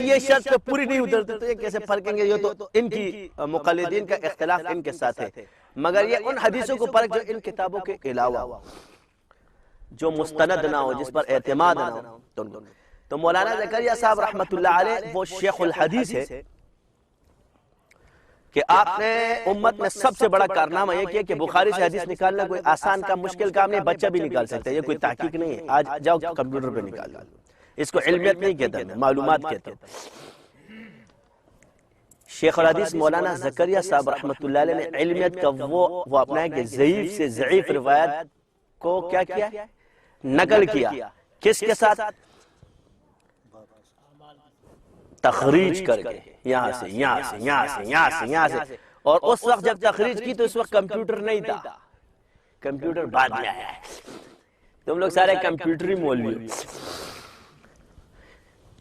یہ شرط پوری نہیں اترتی تو یہ کیسے پرکھیں گے؟ یہ تو ان کی مقلدین کا اختلاف ان کے ساتھ ہے، مگر یہ ان حدیثوں کو پرکھ جو ان کتابوں کے علاوہ جو مستند نہ ہو، جس پر اعتماد نہ ہو۔ تو مولانا زکریا صاحب رحمۃ اللہ علیہ وہ شیخ الحدیث ہے کہ آپ نے امت میں سب سے بڑا کارنامہ یہ کیا کہ بخاری سے حدیث نکالنا کوئی آسان کا مشکل کام نہیں، بچہ بھی نکال سکتا ہے، یہ کوئی تحقیق نہیں ہے، آج جاؤ کمپیوٹر پہ نکال دو۔ اس کو علمیت نہیں کہتا میں، معلومات کہتا ہوں۔ شیخ الحدیث مولانا زکریا صاحب رحمۃ اللہ علیہ نے علمیت کا وہ اپنا ہے کہ ضعیف سے ضعیف روایت کو کیا کیا؟ نقل کیا۔ کس کے ساتھ؟ تخریج کر کے، یہاں سے یہاں سے یہاں سے یہاں سے یہاں سے۔ اور اس وقت جب تخریج کی تو اس وقت کمپیوٹر نہیں تھا، کمپیوٹر بعد میں آیا ہے۔ تم لوگ سارے کمپیوٹری مولوی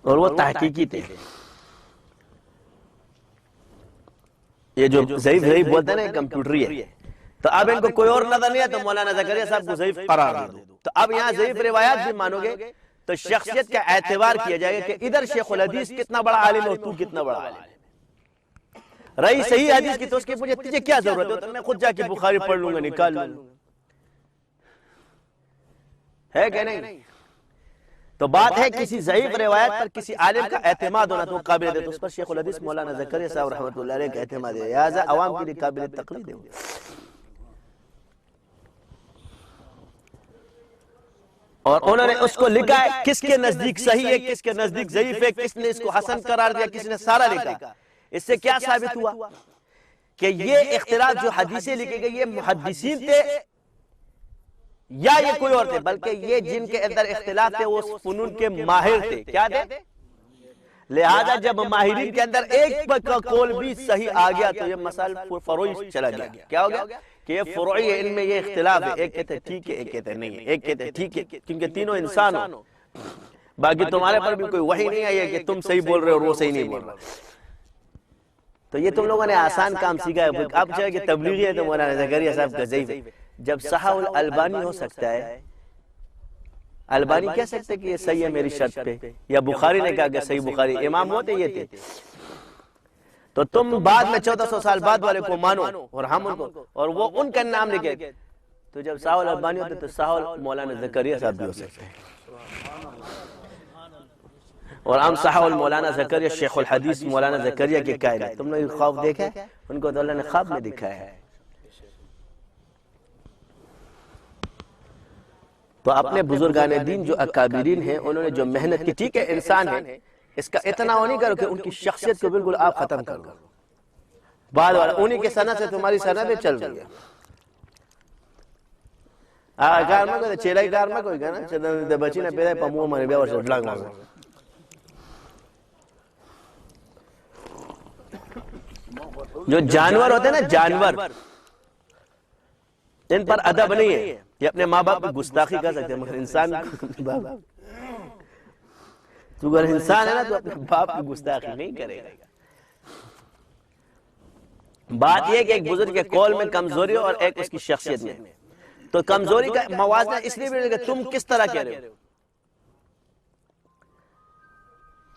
اور وہ تحقیقی تھے۔ یہ جو ضعیف ضعیف بولتے ہیں نا کمپیوٹری ہے، تو اب ان کو کوئی اور نظر نہیں ہے تو مولانا زکریا صاحب کو ضعیف قرار دے دو۔ تو اب یہاں ضعیف روایات بھی مانو گے تو شخصیت کا اعتبار کیا جائے گا کہ ادھر شیخ الحدیث کتنا بڑا عالم ہے اور تو کتنا بڑا عالم ہے۔ رہی صحیح حدیث کی تو اس کی مجھے تجھے کیا ضرورت ہے؟ تو میں خود جا کے بخاری پڑھ لوں گا، نکال لوں گا، ہے کہ نہیں؟ تو بات ہے کسی ضعیف روایت پر کسی عالم کا اعتماد ہونا تو قابل ہے، تو اس پر شیخ الحدیث مولانا زکریا صاحب رحمۃ اللہ علیہ کا اعتماد ہے، لہٰذا عوام کے لیے قابل تقلید ہے۔ اور انہوں نے اس کو لکھا ہے کس کے نزدیک صحیح ہے، کس کے نزدیک ضعیف ہے، کس نے اس کو حسن قرار دیا، کس نے سارا لکھا۔ اس سے کیا ثابت ہوا کہ یہ اختلاف جو حدیثیں لکھی گئی یہ محدثین تھے یا یہ کوئی اور تھے، بلکہ یہ جن کے اندر اختلاف تھے وہ فنون کے ماہر تھے۔ کیا تھے؟ لہذا جب ماہرین کے اندر ایک کا قول بھی صحیح آ گیا تو یہ مسائل فروعی چلا گیا۔ کیا ہو گیا کہ یہ فروعی ہے، ان میں یہ اختلاف ہے، ایک کہتے ٹھیک ہے، ایک کہتے نہیں ہے، ایک کہتے ٹھیک ہے، کیونکہ تینوں انسان ہو، باقی تمہارے پر بھی کوئی وحی نہیں آئی ہے کہ تم صحیح بول رہے ہو اور وہ صحیح نہیں بول رہا۔ تو یہ تم لوگوں نے آسان کام سیکھا ہے۔ اب چاہے کہ تبلیغی ہے تو مولانا زکریا صاحب کا ضعیف ہے، جب صحیح الالبانی ہو سکتا ہے، البانی کہہ سکتے کہ یہ صحیح ہے میری شرط پہ، یا بخاری نے کہا کہ صحیح بخاری، امام ہوتے یہ تھے، تو تم بعد میں 1400 سال بعد والے کو مانو اور ہم ان کو، اور وہ ان کا نام لکھے، تو جب صحیح الالبانی ہوتے تو صحیح مولانا زکریا صاحب بھی ہو سکتے ہیں۔ اور ہم صحیح مولانا زکریا شیخ الحدیث مولانا زکریا کے قائل ہیں۔ تم نے خواب دیکھا ہے؟ ان کو تو اللہ نے خواب میں دکھایا ہے۔ تو اپنے بزرگان دین جو اکابرین ہیں انہوں نے جو محنت کی، ٹھیک ہے انسان ہے، اس کا اتنا وہ نہیں کرو کہ ان کی شخصیت کو بالکل آپ ختم کر دو۔ بعد والا انہی کے سند سے تمہاری سند چل رہی ہے۔ کار میں کوئی چیلائی کار میں کوئی کہنا چلے بچی نے پیدا پمو مانے بیا ورشا ڈلاگ مانگا۔ جو جانور ہوتے ہیں نا جانور، ان پر ادب نہیں ہے، یہ اپنے ماں باپ کی گستاخی کر سکتے ہیں، مگر انسان تو اگر انسان ہے نا تو اپنے باپ کی گستاخی نہیں کرے گا۔ بات یہ کہ ایک بزرگ کے قول میں کمزوری اور ایک اس کی شخصیت میں، تو کمزوری کا موازنہ اس لیے بھی کہ تم کس طرح کہہ رہے ہو۔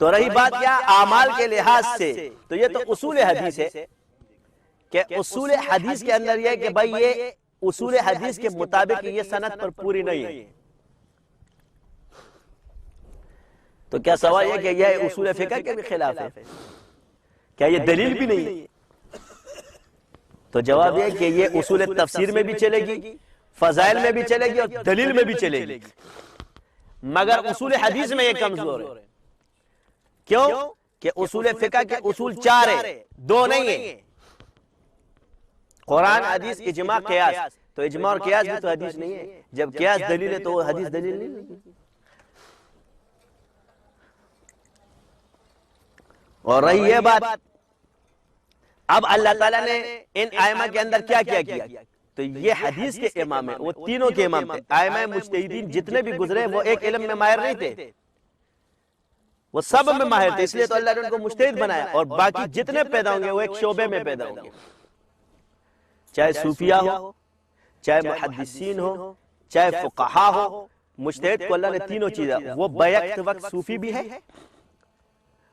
تو رہی بات کیا اعمال کے لحاظ سے، تو یہ تو اصول حدیث ہے کہ اصول حدیث کے اندر یہ ہے کہ بھائی یہ اصول حدیث کے مطابق یہ سند پر پوری نہیں ہے، تو کیا سوال یہ کہ یہ اصول فقہ کے بھی خلاف ہے؟ کیا یہ دلیل بھی نہیں ہے؟ تو جواب یہ کہ یہ اصول تفسیر میں بھی چلے گی، فضائل میں بھی چلے گی اور دلیل میں بھی چلے گی، مگر اصول حدیث میں یہ کمزور ہے۔ کیوں کہ اصول فقہ کے اصول 4 ہیں، 2 نہیں ہیں، قرآن حدیث اجماع قیاس، تو اجماع اور قیاس بھی تو حدیث نہیں ہے، جب قیاس دلیل ہے تو وہ حدیث دلیل نہیں ہے۔ اور رہی یہ بات، اب اللہ تعالیٰ نے ان ائمہ کے اندر کیا کیا تو یہ حدیث کے امام ہیں، وہ تینوں کے امام تھے۔ ائمہ مجتہدین جتنے بھی گزرے وہ ایک علم میں ماہر نہیں تھے، وہ سب میں ماہر تھے، اس لیے تو اللہ نے ان کو مجتہد بنایا، اور باقی جتنے پیدا ہوں گے وہ ایک شعبے میں پیدا ہوں گے، چاہے صوفیہ ہو، چاہے محدثین ہو، چاہے فقہا ہو۔ مجتہد کو اللہ نے تینوں چیزیں، وہ بیک وقت صوفی بھی ہے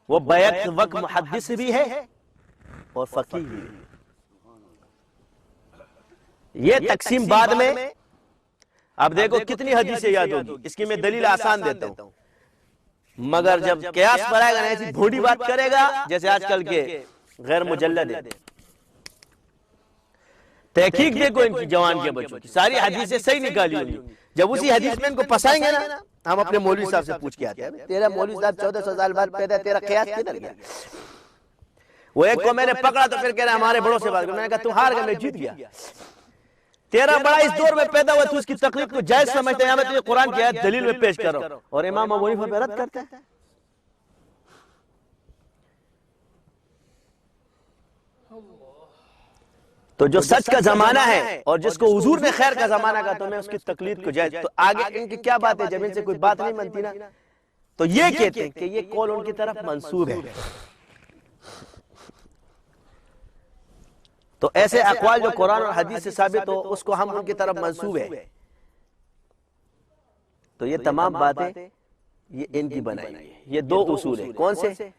وہ بیک وقت محدث بھی ہے اور فقیہ بھی ہے. یہ تقسیم بعد میں. اب دیکھو کتنی حدیثیں یاد ہوگی, اس کی میں دلیل آسان دیتا ہوں, مگر جب قیاس پر آئے گا نا ایسی بھوڑی بات کرے گا جیسے آج کل کے غیر مجلد ہے. تحقیق دیکھو ان کی جوان کے بچوں کی, ساری حدیثیں صحیح نکالی ہوگی. جب اسی حدیث میں ان کو پھنسائیں گے نا, ہم اپنے مولوی صاحب سے پوچھ کے آتے ہیں, تیرا مولوی صاحب 1400 سال بعد پیدا ہے, تیرا قیاس کدھر گیا؟ وہ ایک کو میں نے پکڑا تو پھر کہہ رہا ہمارے بڑوں سے بات کرو. میں نے کہا تم ہار گئے, میں جیت گیا. تیرا بڑا اس دور میں پیدا ہوا, تو اس کی تقلید کو جائز سمجھتا ہے. میں تجھے قرآن کی آیت دلیل میں پیش کر رہا ہوں, اور امام ابو حنیفہ پہ رد کرتا ہے. تو جو سچ کا زمانہ ہے اور جس کو حضور نے خیر کا زمانہ کہا, تو میں اس کی تقلید کو جائز. تو آگے ان کی کیا بات ہے, جب ان سے کوئی بات نہیں بنتی نا, تو یہ کہتے ہیں کہ یہ قول ان کی طرف منسوب ہے. تو ایسے اقوال جو قرآن اور حدیث سے ثابت ہو, اس کو ہم ان کی طرف منسوب ہے. تو یہ تمام باتیں یہ ان کی بنائی ہے. یہ دو اصول ہیں. کون سے؟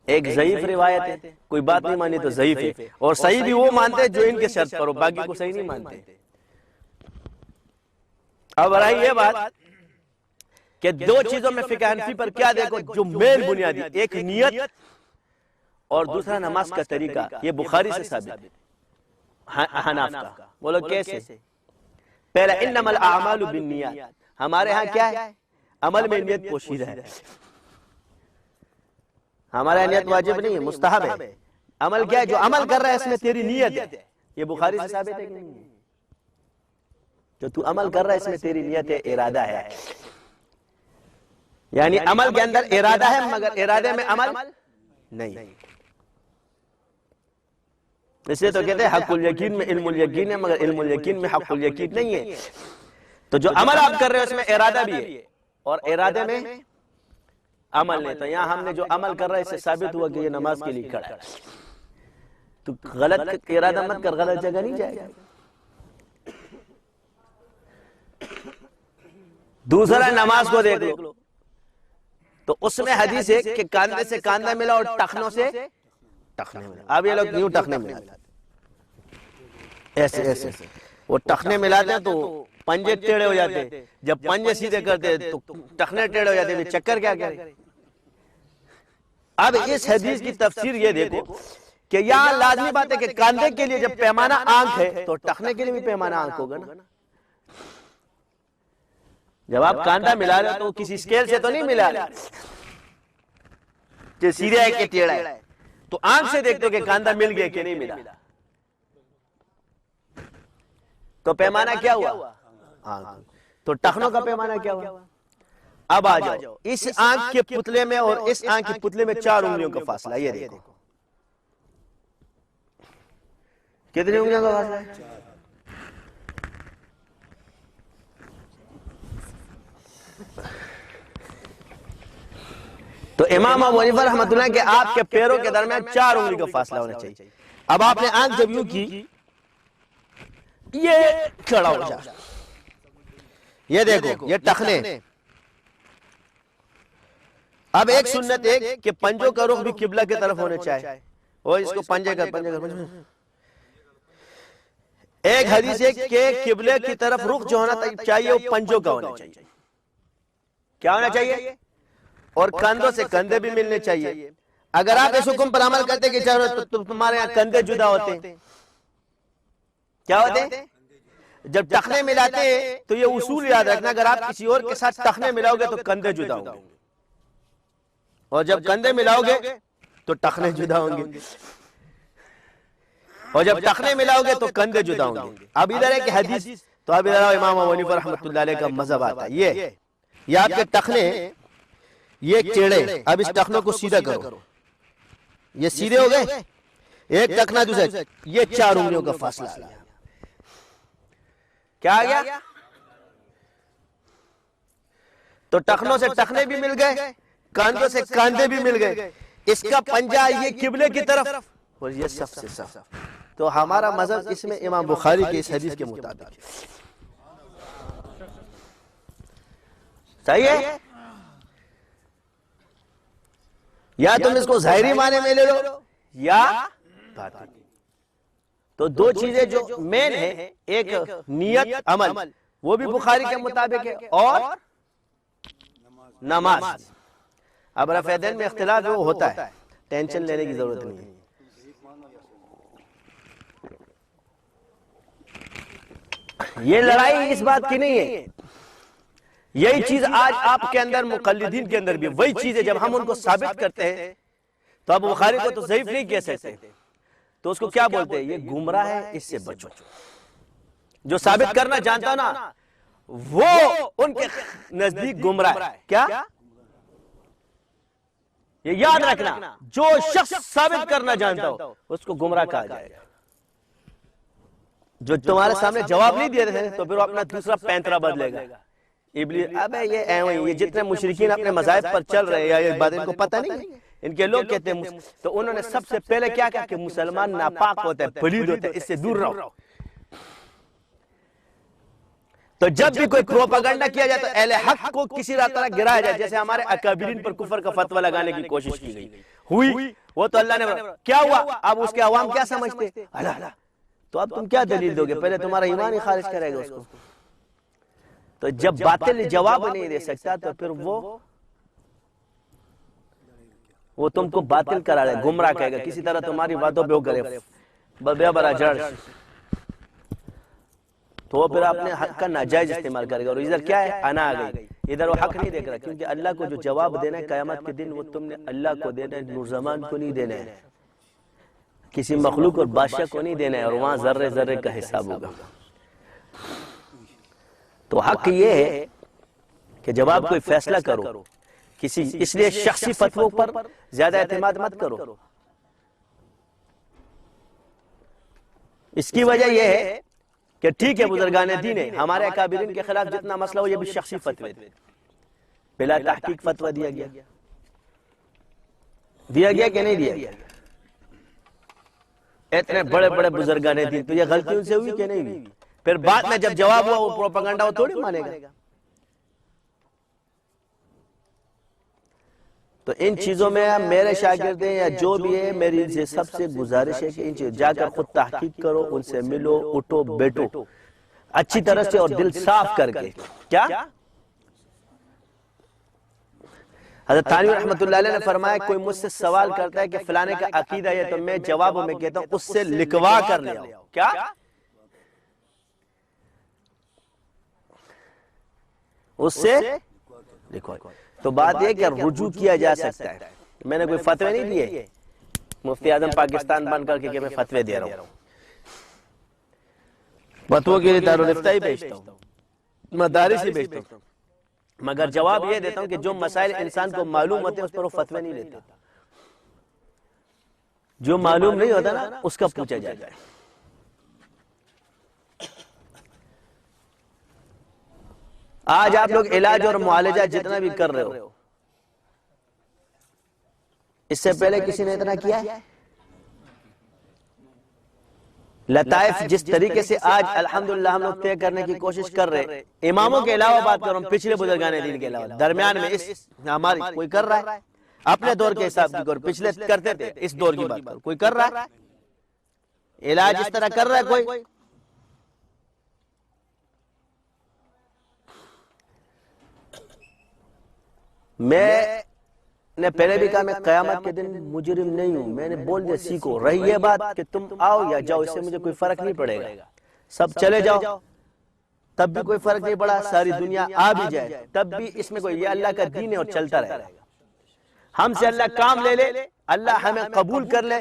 ایک ضعیف روایت ہے, کوئی بات نہیں مانی تو ضعیف ہے, اور صحیح بھی وہ مانتے ہیں جو ان کے شرط پر ہو, باقی کو صحیح نہیں مانتے. اب رہی یہ بات کہ دو چیزوں میں فقہ حنفی پر کیا دیکھو جو مین بنیادی, ایک نیت اور دوسرا نماز کا طریقہ. یہ بخاری سے ثابت ہے حناف کا. بولو کیسے؟ پہلا انما الاعمال بالنیات. ہمارے ہاں کیا ہے؟ عمل میں نیت پوشیدہ ہے. ہمارا نیت واجب نہیں ہے, مستحب ہے. عمل کیا ہے؟ جو عمل کر رہا ہے اس میں تیری نیت ہے. یہ بخاری سے ثابت ہے کہ نہیں؟ جو تو عمل کر رہا ہے اس میں تیری نیت ہے, ارادہ ہے. یعنی عمل کے اندر ارادہ ہے مگر ارادے میں عمل نہیں. اس لیے تو کہتے ہیں حق الیقین میں علم الیقین ہے, مگر علم الیقین میں حق الیقین نہیں ہے. تو جو عمل آپ کر رہے ہو اس میں ارادہ بھی ہے اور ارادے میں عمل نہیں. تو یہاں ہم نے جو عمل کر رہا ہے اس سے ثابت ہوا کہ یہ نماز کے لیے کھڑا ہے. تو غلط ارادہ مت کر, غلط جگہ نہیں جائے گا. دوسرا نماز کو دیکھ لو, تو اس میں حدیث ہے کہ کاندھے سے کاندھا ملا اور ٹخنوں سے ٹخنے ملا. اب یہ لوگ یوں ٹخنے ملاتے ایسے ایسے, وہ ٹخنے ملاتے ہیں تو پنجے ٹیڑھے ہو جاتے ہیں. جب پنجے سیدھے کرتے تو ٹخنے ٹیڑھے ہو جاتے ہیں. چکر کیا کرے؟ اب اس حدیث کی تفسیر یہ دیکھو کہ یہاں لازمی بات ہے کہ کاندھے کے لیے جب پیمانہ آنکھ ہے تو ٹخنے کے لیے بھی پیمانہ آنکھ ہوگا نا. جب آپ کاندھا ملا رہے تو کسی اسکیل سے تو نہیں ملا رہے کہ سیدھا ہے کہ ٹیڑھا ہے. تو آنکھ سے دیکھتے ہو کہ کاندھا مل گیا کہ نہیں ملا. تو پیمانہ کیا ہوا؟ آنکھ. تو ٹخنوں کا پیمانہ کیا ہوا؟ اب آ جاؤ, اس آنکھ کے پتلے میں اور اس آنکھ کے پتلے میں 4 انگلیوں کا فاصلہ. یہ دیکھو کتنی انگلیوں کا فاصلہ ہے؟ تو امام ابو حنیفہ رحمۃ اللہ کہ آپ کے پیروں کے درمیان 4 انگلی کا فاصلہ ہونا چاہیے. اب آپ نے آنکھ جب یوں کی, یہ کھڑا ہو جا, یہ دیکھو یہ ٹخنے. اب ایک سنت ہے کہ پنجوں کا رخ بھی قبلہ کی طرف ہونا چاہیے, اور اس کو پنجے کا ایک حدیث ہے کہ قبلے کی طرف رخ جو ہونا چاہیے وہ پنجوں کا ہونا چاہیے. کیا ہونا چاہیے؟ اور کندھوں سے کندھے بھی ملنے چاہیے. اگر آپ اس حکم پر عمل کرتے کہ تو تمہارے یہاں کندھے جدا ہوتے ہیں. کیا ہوتے ہیں؟ جب ٹخنے ملاتے ہیں تو یہ اصول یاد رکھنا, اگر آپ کسی اور کے ساتھ ٹخنے ملاؤ گے تو کندھے جدا ہوں گے, اور جب کندھے ملاؤ گے تو ٹخنے جدا ہوں گے, اور جب ٹخنے ملاؤ گے تو کندھے جدا ہوں گے. اب ادھر ہے کہ حدیث, تو اب ادھر امام ابو حنیفہ رحمۃ اللہ علیہ کا مذہب آتا ہے. یہ آپ کے ٹخنے یہ ٹیڑھے. اب اس ٹخنوں کو سیدھا کرو, یہ سیدھے ہو گئے. ایک ٹخنا دوسرا, یہ 4 انگلیوں کا فاصلہ آ گیا. کیا آ گیا؟ تو ٹخنوں سے ٹخنے بھی مل گئے, کاندھوں سے کاندھے بھی مل گئے. اس کا پنجہ یہ قبلے کی طرف اور یہ صف سے صف. تو ہمارا مذہب اس میں امام بخاری کے اس حدیث کے مطابق صحیح ہے. یا تم اس کو ظاہری معنی میں لے لو یا باطنی. تو دو چیزیں جو مین ہیں، ایک نیت عمل، وہ بھی بخاری کے مطابق ہے، اور نماز. اب رفع دین میں اختلاف جو ہوتا ہے، ٹینشن لینے کی ضرورت نہیں ہے. یہ لڑائی اس بات کی نہیں ہے. یہی چیز آج آپ کے اندر، مقلدین کے اندر بھی وہی چیز ہے. جب ہم ان کو ثابت کرتے ہیں تو اب بخاری کو تو ضعیف نہیں کہہ سکتے، تو اس کو کیا بولتے ہیں؟ یہ گمراہ ہے، اس سے بچو. جو ثابت کرنا جانتا نا وہ ان کے نزدیک گمراہ ہے. کیا؟ یہ یاد رکھنا، جو شخص ثابت کرنا جانتا ہو اس کو گمراہ کہا جائے گا. جو تمہارے سامنے جواب نہیں دے رہے تو پھر وہ اپنا دوسرا پینترا بدلے گا. ابلیس، ابے یہ جتنے مشرکین اپنے مذاہب پر چل رہے ہیں، یا یہ بات ان کو پتہ نہیں ہے، ان کے لوگ کہتے ہیں، تو انہوں نے سب سے پہلے کیا کہا کہ مسلمان ناپاک ہوتے ہیں، پلید ہوتے ہیں، اس سے دور رہو. تو جب بھی کوئی پروپیگنڈا کیا جائے تو اہل حق کو کسی طرح گرایا جائے. جیسے ہمارے اکابرین پر کفر کا فتویٰ لگانے کی کوشش کی گئی ہوئی، وہ تو اللہ نے کیا ہوا. اب اس کے عوام کیا سمجھتے؟ اللہ. تو اب تم کیا دلیل دو گے؟ پہلے تمہارا ایمان ہی خارج کرے گا اس کو. تو جب باطل جواب نہیں دے سکتا تو پھر وہ تم کو باطل کرا رہے، گمراہ کہے گا. کسی طرح تمہاری باتوں پہ وہ کرے بے برا جڑ، تو وہ پھر اپنے حق کا ناجائز استعمال کرے گا. اور ادھر کیا ہے؟ انا آ گئی. ادھر وہ حق نہیں دیکھ رہا، کیونکہ اللہ کو جو جواب دینا ہے قیامت کے دن، وہ تم نے اللہ کو دینا ہے، نور زمان کو نہیں دینا ہے، کسی مخلوق اور بادشاہ کو نہیں دینا ہے. اور وہاں ذرے ذرے کا حساب ہوگا. تو حق یہ ہے کہ جب آپ کوئی فیصلہ کرو اس لیے شخصی فتووں پر زیادہ اعتماد مت کرو. اس کی وجہ یہ ہے کہ ٹھیک ہے بزرگان دین ہے، ہمارے اکابرین کے خلاف جتنا مسئلہ ہو یہ بھی شخصی فتوے تھے، بلا تحقیق فتویٰ دیا گیا کہ نہیں دیا گیا؟ اتنے بڑے بڑے بزرگان دین، تو یہ غلطی ان سے ہوئی کہ نہیں ہوئی؟ پھر بعد میں جب جواب ہوا وہ پروپیگنڈا وہ تھوڑی مانے گا. تو ان چیزوں میں میرے شاگرد ہیں یا جو بھی ہے، میری ان سے سب سے گزارش ہے کہ ان چیزوں جا کر خود تحقیق کرو، ان سے ملو، اٹھو بیٹھو اچھی طرح سے اور دل صاف کر کے. کیا حضرت تھانوی رحمۃ اللہ علیہ نے فرمایا، کوئی مجھ سے سوال کرتا ہے کہ فلانے کا عقیدہ ہے، تو میں جواب میں کہتا ہوں اس سے لکھوا کر لے آؤ. کیا؟ اس سے لکھوا. تو بات یہ کہ رجوع کیا جا سکتا ہے. میں نے کوئی فتوے نہیں دیے، مفتی اعظم پاکستان بن کر کے کہ میں فتوے دے رہا ہوں. فتووں کے لیے دارالفتہ ہی بیچتا ہوں، مدارس ہی بیچتا ہوں، مگر جواب یہ دیتا ہوں کہ جو مسائل انسان کو معلوم ہوتے ہیں اس پر وہ فتوے نہیں لیتا. جو معلوم نہیں ہوتا نا اس کا پوچھا جاتا ہے. آج آپ لوگ علاج اور معالجہ جتنا بھی کر رہے ہو، اس سے پہلے کسی نے اتنا کیا ہے؟ لطائف جس طریقے سے آج الحمدللہ ہم لوگ طے کرنے کی کوشش کر رہے، اماموں کے علاوہ بات کر رہا ہوں، پچھلے بزرگان دین کے علاوہ، درمیان میں اس ہماری کوئی کر رہا ہے اپنے دور کے حساب کی، پچھلے کرتے تھے، اس دور کی بات کر کوئی کر رہا ہے علاج اس طرح کر رہا ہے کوئی؟ میں نے پہلے بھی کہا میں قیامت کے دن مجرم نہیں ہوں. میں نے بول دیا سیکھو. رہی یہ بات کہ تم آؤ یا جاؤ، اس سے مجھے کوئی فرق نہیں پڑے گا. سب چلے جاؤ تب بھی کوئی فرق نہیں پڑا، ساری دنیا آ بھی جائے تب بھی اس میں کوئی، یہ اللہ کا دین ہے اور چلتا رہے گا. ہم سے اللہ کام لے لے، اللہ ہمیں قبول کر لے.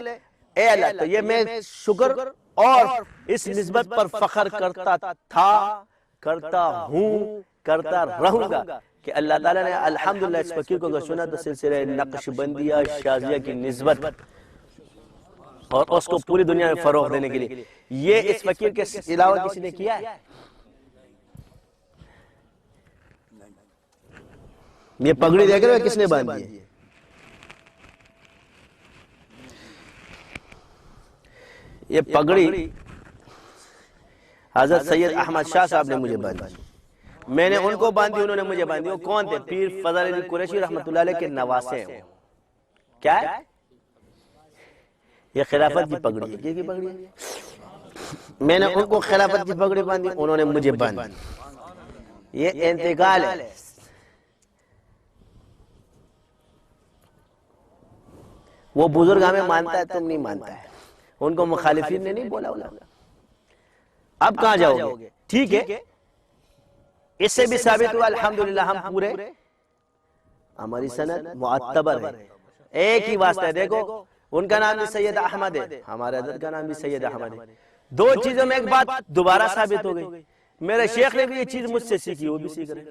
اے اللہ، تو یہ میں شکر اور اس نسبت پر فخر کرتا تھا، کرتا ہوں، کرتا رہوں گا کہ اللہ تعالیٰ نے الحمدللہ اس فقیر کو اگر سنا تو سلسلہ نقش بندیہ شازیہ کی نسبت اور اس کو پوری دنیا میں فروغ دینے کے لیے یہ اس فقیر کے علاوہ کسی نے کیا ہے؟ یہ پگڑی دیکھ رہے ہو کس نے باندھی ہے؟ یہ پگڑی حضرت سید احمد شاہ صاحب نے مجھے باندھی، میں نے ان کو باندھی، انہوں نے مجھے باندھی. وہ کون تھے؟ پیر فضل علی قریشی رحمۃ اللہ علیہ کے نواسے ہیں. کیا ہے یہ خلافت کی پگڑی ہے. کی پگڑی ہے؟ میں نے ان کو خلافت کی پگڑی باندھی, انہوں نے مجھے باندھی. یہ انتقال ہے. وہ بزرگ ہمیں مانتا ہے, تم نہیں مانتا ہے. ان کو مخالفین نے نہیں بولا. اب کہاں جاؤ گے؟ ٹھیک ہے, اس سے بھی ثابت ہوا الحمدللہ ہم پورے, ہماری سند معتبر ہے. ایک ہی واسطہ ہے, دیکھو ان کا نام بھی سید احمد ہے, ہمارے حضرت کا نام بھی سید احمد ہے. دو چیزوں میں ایک بات دوبارہ ثابت ہو گئی. میرے شیخ نے بھی یہ چیز مجھ سے سیکھی, وہ بھی سیکھ رہے.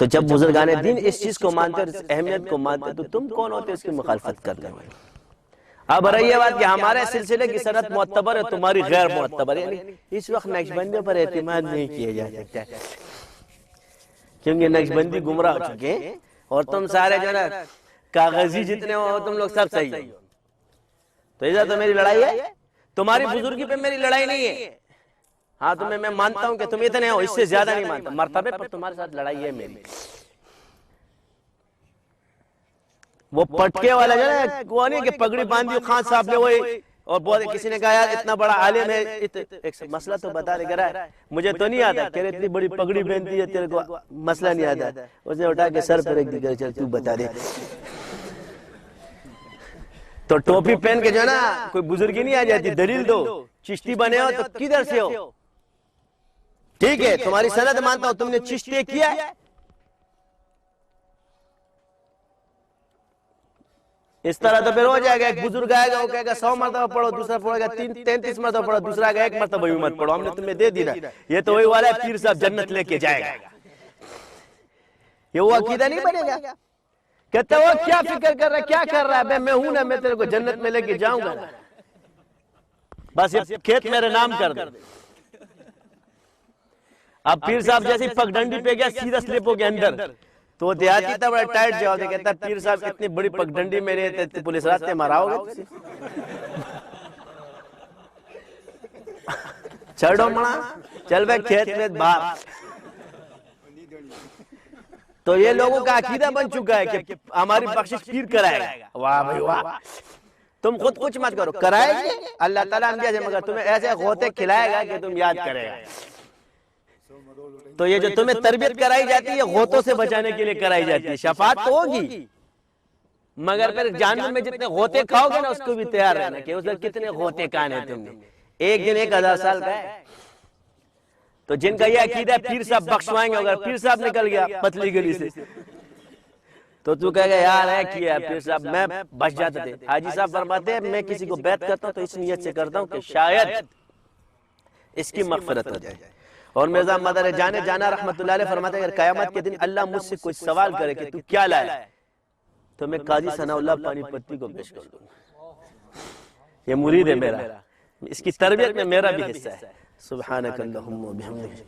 تو جب بزرگان دین اس چیز کو مانتے اور اس اہمیت کو مانتے تو تم کون ہوتے اس کی مخالفت کرنے والے؟ اب رہی یہ بات کہ ہمارے سلسلے کی سند معتبر ہے, تمہاری غیر معتبر ہے. یعنی اس وقت نقشبندیوں پر اعتماد نہیں کیا جا سکتا کیونکہ نقشبندی گمراہ ہو چکے ہیں, اور تم سارے جو نا کاغذی جتنے ہو تم لوگ سب صحیح ہو. تو ادھر تو میری لڑائی ہے, تمہاری بزرگی پہ میری لڑائی نہیں ہے. ہاں تمہیں میں مانتا ہوں کہ تم اتنے ہو, اس سے زیادہ نہیں مانتا. مرتبے پر تمہارے ساتھ لڑائی ہے میری. وہ پٹکے والا جو ہے وہ نہیں کہ پگڑی باندھی خان صاحب نے وہی, اور بہت کسی نے کہا یار اتنا بڑا عالم ہے, ایک مسئلہ تو بتا دے گا, مجھے تو نہیں آتا. کہہ رہے اتنی بڑی پگڑی پہنتی ہے تیرے کو مسئلہ نہیں آتا. اس نے اٹھا کے سر پہ رکھ دی, چل تو بتا دے. تو ٹوپی پہن کے جو ہے نا کوئی بزرگی نہیں آ جاتی. دلیل دو, چشتی بنے ہو تو کدھر سے ہو؟ ٹھیک ہے تمہاری سند مانتا ہوں, تم نے چشتی کیا, اس طرح تو پھر ہو جائے گا. ایک بزرگ آئے گا وہ کہے گا 100 مرتبہ پڑھو, دوسرا پڑھے گا 33 مرتبہ پڑھو, دوسرا آئے گا 1 مرتبہ بھی مت پڑھو, ہم نے تمہیں دے دیا. یہ تو وہی والا ہے پیر صاحب جنت لے کے جائے گا. یہ وہ عقیدہ نہیں بنے گا. کہتے وہ کیا فکر کر رہا ہے, کیا کر رہا ہے, میں ہوں نا, میں تیرے کو جنت میں لے کے جاؤں گا. بس یہ کھیت میرے نام کر دے. اب پیر صاحب جیسی پگڈنڈی پہ گیا, سیدھا سلپ ہو گیا اندر. تو وہ دیہاتی تھا, بڑا ٹائٹ جواب دے, کہتا پیر صاحب اتنی بڑی پگڈنڈی میں رہتے پولیس راستے ماراؤ گے, چھڑو مڑا چل بے کھیت میں باہر. تو یہ لوگوں کا عقیدہ بن چکا ہے کہ ہماری بخشش پیر کرائے گا. واہ بھائی واہ, تم خود کچھ مت کرو, کرائے گا اللہ تعالیٰ انبیاء سے, مگر تمہیں ایسے غوطے کھلائے گا کہ تم یاد کرے گا. تو یہ جو تمہیں تربیت کرائی جاتی ہے غوطوں سے بچانے کے لیے کرائی جاتی ہے. شفاعت تو ہوگی, مگر پھر جہنم میں جتنے غوطے کھاؤ گے نا اس کو بھی تیار رہنا کہ اس میں کتنے غوطے کھانے تم نے. ایک دن 1000 سال کا ہے. تو جن کا یہ عقیدہ ہے پیر صاحب بخشوائیں گے, اگر پیر صاحب نکل گیا پتلی گلی سے تو تو کہے گا یار ہے کیا پیر صاحب, میں بچ جاتے تھے. حاجی صاحب فرماتے ہیں میں کسی کو بیعت کرتا ہوں تو اس نیت سے کرتا ہوں کہ شاید اس کی مغفرت ہو جائے. اور مرزا مدر جانا رحمت اللہ علیہ فرماتے ہیں اگر قیامت کے دن اللہ مجھ سے کوئی سوال کرے کہ تو کیا لائے, تو میں قاضی ثناء اللہ پانی پتی کو پیش کر دوں. یہ مرید ہے میرا, اس کی تربیت میں میرا بھی حصہ ہے. سبحانک اللہم و بحمدک.